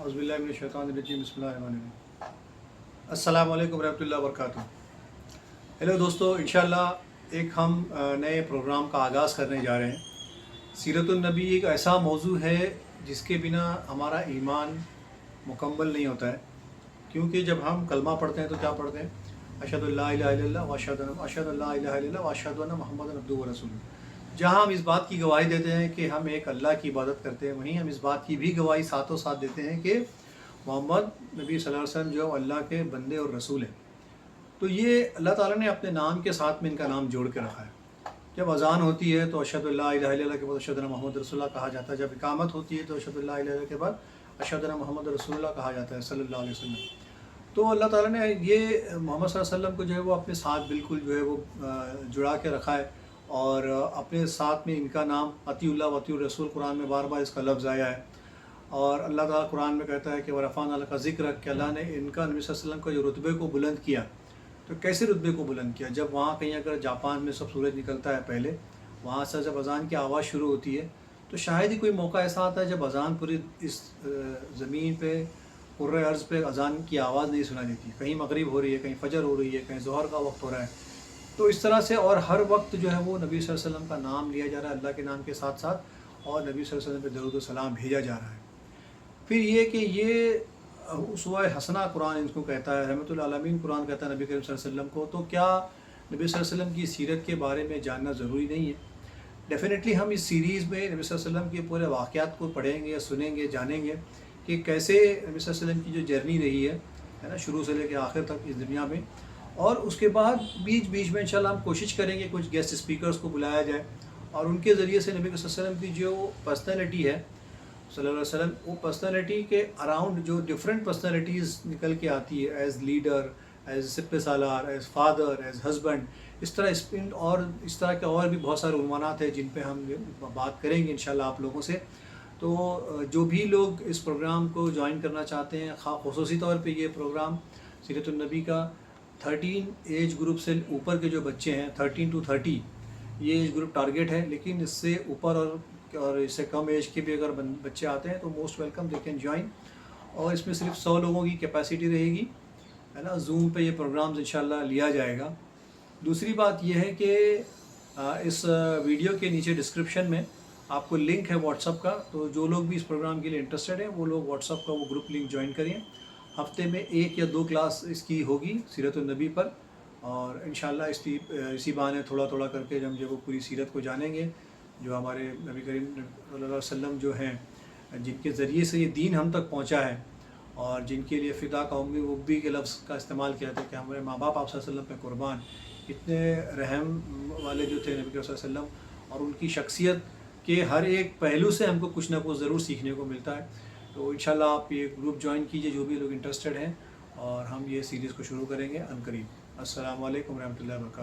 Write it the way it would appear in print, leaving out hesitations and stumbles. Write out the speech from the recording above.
औज़ुबिल्लाहि मिनश्शैतानिर्रजीम बिस्मिल्लाहिर्रहमानिर्रहीम। अस्सलामु अलैकुम रहमतुल्लाहि व बरकातुहू। हेलो दोस्तों, इंशाल्लाह एक हम नए प्रोग्राम का आगाज़ करने जा रहे हैं। सीरतुन नबी एक ऐसा मौजू है जिसके बिना हमारा ईमान मुकम्मल नहीं होता है, क्योंकि जब हम कलमा पढ़ते हैं तो क्या पढ़ते हैं? अशहदु अल्ला इलाहा इल्लल्लाह व अशहदु अल्ला इलाहा इल्लल्लाह व अशहदु अन्ना मुहम्मदन अब्दुहु व रसूलुहु। जहाँ हम इस बात की गवाही देते हैं कि हम एक अल्लाह की इबादत करते हैं, वहीं हम इस बात की भी गवाही साथों साथ देते हैं कि मोहम्मद नबी सल्लल्लाहु अलैहि वसल्लम जो अल्लाह के बंदे और रसूल हैं। तो ये अल्लाह ताला ने अपने नाम के साथ में इनका नाम जोड़ के रखा है। जब अज़ान होती है तो अशहदु अल्ला इलाहा इल्लल्लाह के बाद अशहदु अन्ना मुहम्मद रसूलुल्लाह कहा जाता है। जब इकामत होती है तो अशहदु अल्ला इलाहा इल्लल्लाह के बाद अशहदु अन्ना मुहम्मद रसूलुल्लाह कहा जाता है सल्लल्लाहु अलैहि वसल्लम। तो अल्लाह ताला ने ये मोहम्मद सल्लल्लाहु अलैहि वसल्लम को जो है वो अपने साथ बिल्कुल जो है वो जुड़ा के रखा है, और अपने साथ में इनका नाम अतीउल्लाह व अतीउर रसूल कुरान में बार बार इसका लफ्ज़ आया है। और अल्लाह ताला कुरान में कहता है कि वरफ़अना लका ज़िक्र, कि अल्लाह ने इनका नबी सल्लल्लाहु अलैहि वसल्लम का जो रुतबे को बुलंद किया। तो कैसे रुतबे को बुलंद किया? जब वहाँ कहीं अगर जापान में सब सूरज निकलता है पहले, वहाँ से जब अज़ान की आवाज़ शुरू होती है तो शायद ही कोई मौका ऐसा आता है जब अज़ान पूरी इस ज़मीन पे कुर्रे अर्ज़ पे अज़ान की आवाज़ नहीं सुनाई देती। कहीं मगरिब हो रही है, कहीं फ़जर हो रही है, कहीं ज़ोहर का वक्त हो रहा है। तो इस तरह से और हर वक्त जो है वो नबी सल्लल्लाहु अलैहि वसल्लम का नाम लिया जा रहा है अल्लाह के नाम के साथ साथ, और नबी सल्लल्लाहु अलैहि वसल्लम पे दरूद व सलाम भेजा जा रहा है। फिर ये कि ये उसवा हसना कुरान इनको कहता है, रहमतुल आलमीन कुरान कहता है नबी करीम सल्लल्लाहु अलैहि वसल्लम को। तो क्या नबी सल्लल्लाहु अलैहि वसल्लम की सीरत के बारे में जानना ज़रूरी नहीं है? डेफ़िनेटली हम इस सीरीज़ में नबी सल्लल्लाहु अलैहि वसल्लम के पूरे वाक़यात को पढ़ेंगे, सुनेंगे, जानेंगे कि कैसे नबी सल्लल्लाहु अलैहि वसल्लम की जो जर्नी रही है ना, शुरू से लेकर आखिर तक इस दुनिया में। और उसके बाद बीच बीच में इंशाल्लाह हम कोशिश करेंगे कुछ गेस्ट स्पीकर्स को बुलाया जाए, और उनके ज़रिए से नबी सल्लल्लाहु अलैहि वसल्लम की जो पर्सनैलिटी है सल्लल्लाहु अलैहि वसल्लम, वो पर्सनैलिटी के अराउंड जो डिफरेंट पर्सनैलिटीज़ निकल के आती है, एज़ लीडर, एज़ सिपह सालार, एज़ फादर, एज़ हस्बैंड, इस तरह और इस तरह के और भी बहुत सारे उन्वानात हैं जिन पे हम बात करेंगे इंशाल्लाह आप लोगों से। तो जो भी लोग इस प्रोग्राम को ज्वाइन करना चाहते हैं, ख़ुसूसी तौर पे ये प्रोग्राम सीरतुन नबी का 13 एज ग्रुप से ऊपर के जो बच्चे हैं, 13 to 30 ये एज ग्रुप टारगेट है, लेकिन इससे ऊपर और इससे कम एज के भी अगर बच्चे आते हैं तो most welcome, they can join. और इसमें सिर्फ 100 लोगों की कैपेसिटी रहेगी, है ना। जूम पे ये प्रोग्राम्स इंशाल्लाह लिया जाएगा। दूसरी बात यह है कि इस वीडियो के नीचे डिस्क्रिप्शन में आपको लिंक है व्हाट्सअप का, तो जो लोग भी इस प्रोग्राम के लिए इंटरेस्टेड हैं वो लोग व्हाट्सअप का वो ग्रुप लिंक ज्वाइन करिए। हफ्ते में 1 या 2 क्लास इसकी होगी सीरतुन नबी पर, और इंशाल्लाह इसी बहाने थोड़ा थोड़ा करके हम जो वो पूरी सीरत को जानेंगे, जो हमारे नबी करीम सल्लल्लाहु अलैहि वसल्लम जो हैं, जिनके ज़रिए से ये दीन हम तक पहुंचा है, और जिनके लिए फ़िदा का उम्मी वब्बी के लफ्ज़ का इस्तेमाल किया था कि हमारे माँ बाप आप सल्लल्लाहु अलैहि वसल्लम पे कुर्बान। इतने रहम वाले जो थे नबी सल्लल्लाहु अलैहि वसल्लम, और उनकी शख्सियत के हर एक पहलू से हमको कुछ ना कुछ ज़रूर सीखने को मिलता है। तो इंशाल्लाह आप ये ग्रुप ज्वाइन कीजिए जो भी लोग इंटरेस्टेड हैं, और हम ये सीरीज़ को शुरू करेंगे अनकरीब। अस्सलामु अलैकुम रहमतुल्लाहि व बरकातहू।